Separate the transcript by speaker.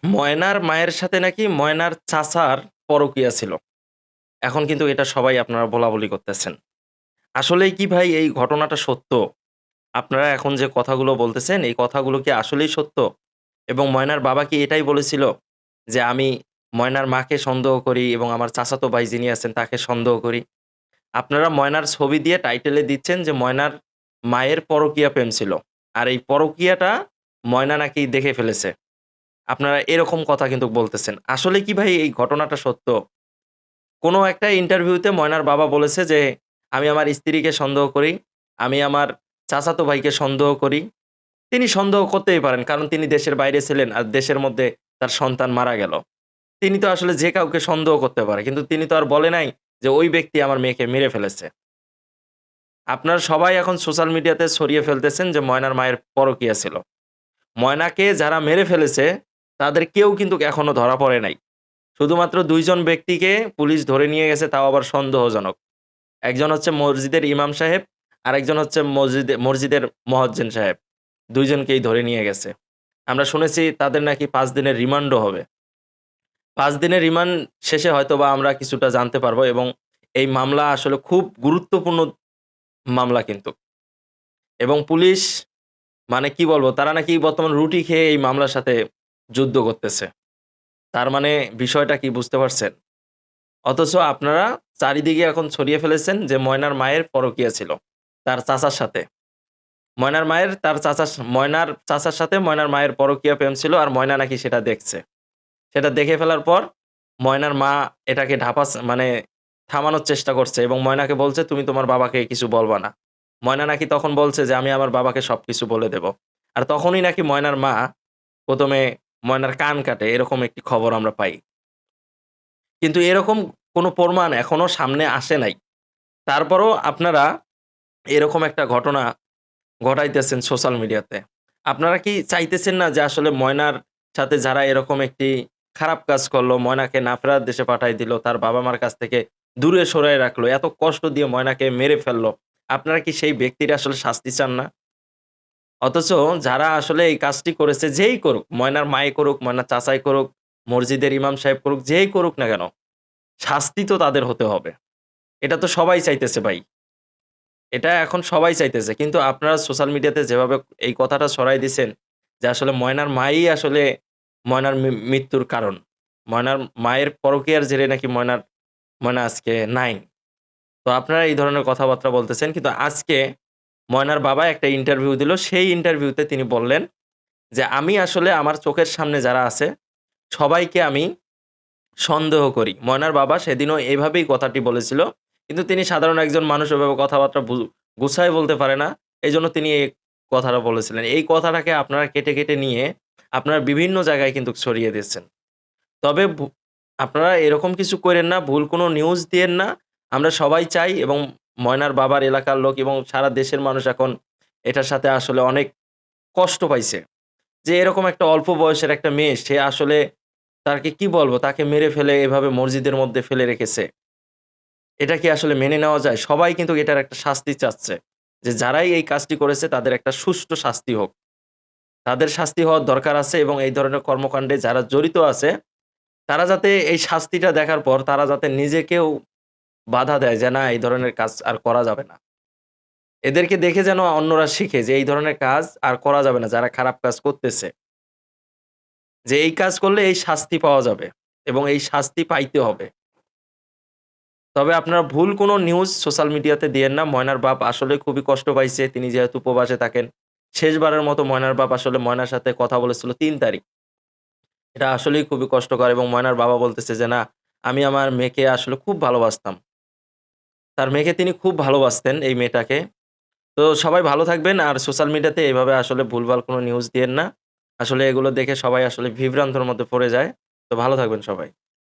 Speaker 1: ময়নার মায়ের সাথে নাকি ময়নার চাচার পরকীয়া ছিল। এখন কিন্তু এটা সবাই আপনারা বলাবলি করতেছেন। আসলেই কি ভাই এই ঘটনাটা সত্য? আপনারা এখন যে কথাগুলো বলতেছেন, এই কথাগুলো কি আসলেই সত্য? এবং ময়নার বাবা কি এটাই বলেছিল? যে আমি ময়নার মাকে সন্দেহ করি এবং আমার চাচাতো ভাই যিনি আছেন তাকে সন্দেহ করি। আপনারা ময়নার ছবি দিয়ে টাইটেলে দিচ্ছেন যে ময়নার মায়ের পরকীয়া প্রেম ছিল। আর এই পরকীয়াটা ময়না নাকি দেখে ফেলেছে। আপনারা এরকম কথা কিন্তু বলতেছেন। আসলে কি ভাই এই ঘটনাটা সত্য? কোনো একটা ইন্টারভিউতে ময়নার বাবা বলেছে যে, "আমি আমার স্ত্রীকে সন্দেহ করি। আমি আমার চাচাতো ভাইকে সন্দেহ করি।" তিনি সন্দেহ করতেই পারেন। কারণ তিনি দেশের বাইরে ছিলেন আর দেশের মধ্যে তার সন্তান মারা গেল। তিনি তো আসলে যে কাউকে সন্দেহ করতে পারে। কিন্তু তিনি তো আর বলে নাই যে, "ওই ব্যক্তি আমার মেয়েকে মেরে ফেলেছে।" আপনারা সবাই এখন সোশ্যাল মিডিয়াতে ছড়িয়ে ফেলতেছেন যে ময়নার মায়ের পরকীয়া ছিল। ময়নাকে যারা মেরে ফেলেছে, তাদের কেউ কিন্তু এখনো ধরা পড়ে নাই। শুধুমাত্র ২ জন ব্যক্তিকে পুলিশ ধরে নিয়ে গেছে তাও আবার সন্দেহজনক। একজন হচ্ছে মসজিদের ইমাম সাহেব, আরেকজন হচ্ছে মসজিদের মোয়াজ্জেন সাহেব। ২ জনকেই ধরে নিয়ে গেছে। আমরা শুনেছি তাদের নাকি ৫ দিনের রিমান্ডও হবে। ৫ দিনের রিমান্ড শেষে হয়তোবা আমরা কিছুটা জানতে পারবো এবং এই মামলা আসলে খুব গুরুত্বপূর্ণ মামলা কিন্তু। এবং পুলিশ মানে কি বলবো তারা নাকি বর্তমান রুটি খেয়ে এই মামলার সাথে যুদ্ধ করতেছে। তার মানে বিষয়টা কি বুঝতে পারছেন? অথচ আপনারা চারিদিকে এখন ছড়িয়ে ফেলেছেন যে ময়নার মায়ের পরকীয়া ছিল। তার চাচার সাথে। ময়নার চাচার সাথে ময়নার মায়ের পরকীয়া প্রেম ছিল আর ময়না নাকি সেটা দেখছে। সেটা দেখে ফেলার পর ময়নার মা এটাকে মানে থামানোর চেষ্টা করছে এবং ময়নাকে বলছে, "তুমি তোমার বাবাকে কিছু বলবা না।" ময়না নাকি তখন বলছে যে, "আমি আমার বাবাকে সবকিছু বলে দেব।" আর তখনই নাকি ময়নার মা ১ম এ ময়নার কান কাটে এরকম একটি খবর আমরা পাই। কিন্তু এরকম কোনো প্রমাণ এখনো সামনে আসে নাই। তারপরও আপনারা এরকম একটা ঘটনা ঘটাইতেছেন সোশ্যাল মিডিয়াতে। আপনারা কি চাইতেছেন না যে আসলে ময়নার সাথে যারা এরকম একটি খারাপ কাজ করলো, ময়নাকে না ফেরার দেশে পাঠায় দিল, তার বাবা-মার কাছ থেকে দূরে সরায় রাখলো, এত কষ্ট দিয়ে ময়নাকে মেরে ফেললো। আপনারা কি সেই ব্যক্তির আসলে শাস্তি চান না? অথচ যারা আসলে এই কাজটি করেছে যেই করুক, ময়নার মাই করুক, ময়নার চাচাই করুক, মসজিদের ইমাম সাহেব করুক, যেই করুক না কেন, শাস্তি তো তাদের হতে হবে। এটা তো সবাই চাইতেছে ভাই। এটা এখন সবাই চাইতেছে। কিন্তু আপনারা সোশ্যাল মিডিয়াতে যেভাবে এই কথাটা ছড়াই দিছেন যে আসলে ময়নার মাই আসলে ময়নার মৃত্যুর কারণ। ময়নার মায়ের পরকীয়ার জেরে নাকি ময়না আজকে নাই। তো আপনারা এই ধরনের কথাবার্তা বলতেছেন। কিন্তু আজকে ময়নার বাবা একটা ইন্টারভিউ দিল। সেই ইন্টারভিউতে তিনি বললেন যে, "আমি আসলে আমার চোখের সামনে যারা আছে সবাইকে আমি সন্দেহ করি।" ময়নার বাবা সেদিনও এভাবেই কথাটি বলেছিল। কিন্তু তিনি সাধারণ একজন মানুষ ওইভাবে কথাবার্তা গুছায় বলতে পারে না। এজন্য তিনি এই কথাটা বলেছিলেন। এই কথাটাকে আপনারা কেটে নিয়ে আপনারা বিভিন্ন জায়গায় কিন্তু ছড়িয়ে দিচ্ছেন। তবে আপনারা এরকম কিছু কইরেন না, ভুল কোনো নিউজ দিয়েন না। আমরা সবাই চাই এবং ময়নার বাবার এলাকার লোক এবং সারা দেশের মানুষ এখন এটার সাথে আসলে অনেক কষ্ট পাইছে। যে এরকম একটা অল্প বয়সের একটা মেয়ে সে আসলে তাকে কি বলবো? তাকে মেরে ফেলে এভাবে মসজিদের মধ্যে ফেলে রেখেছে। এটা কি আসলে মেনে নেওয়া যায়? সবাই কিন্তু এটার একটা শাস্তি চাচ্ছে। যে যারাই এই কাজটি করেছে তাদের একটা সুষ্ঠু শাস্তি হোক। তাদের শাস্তি হওয়ার দরকার আছে এবং এই ধরনের কর্মকাণ্ডে যারা জড়িত আছে, তারা যাতে এই শাস্তিটা দেখার পর তারা যাতে নিজেকেও বাধা দেয় যে না এই ধরনের কাজ আর করা যাবে না। এদেরকে দেখে যেন অন্যরা শিখে যে এই ধরনের কাজ আর করা যাবে না যারা খারাপ কাজ করতেছে। যে এই কাজ করলে এই শাস্তি পাওয়া যাবে এবং এই শাস্তি পাইতে হবে। তবে আপনারা ভুল কোনো নিউজ সোশ্যাল মিডিয়াতে দিয়েন না। ময়নার বাপ আসলে খুবই কষ্ট পাইছে। তিনি যেহেতু প্রবাসে থাকেন। শেষবারের মতো ময়নার বাপ আসলে ময়নার সাথে কথা বলেছিল ৩ তারিখ। এটা আসলেই খুবই কষ্টকর এবং ময়নার বাবা বলতেছে যে, "না, আমি আমার মেয়েকে আসলে খুব ভালোবাসতাম।" তার মেয়েকে তিনি খুব ভালোবাসতেন এই মেয়েটাকে। তো সবাই ভালো থাকবেন আর সোশ্যাল মিডিয়াতে এভাবে আসলে ভুলভাল কোনো নিউজ দিয়েন না। আসলে এগুলো দেখে সবাই আসলে বিভ্রান্তর মধ্যে পড়ে যায়। তো ভালো থাকবেন সবাই।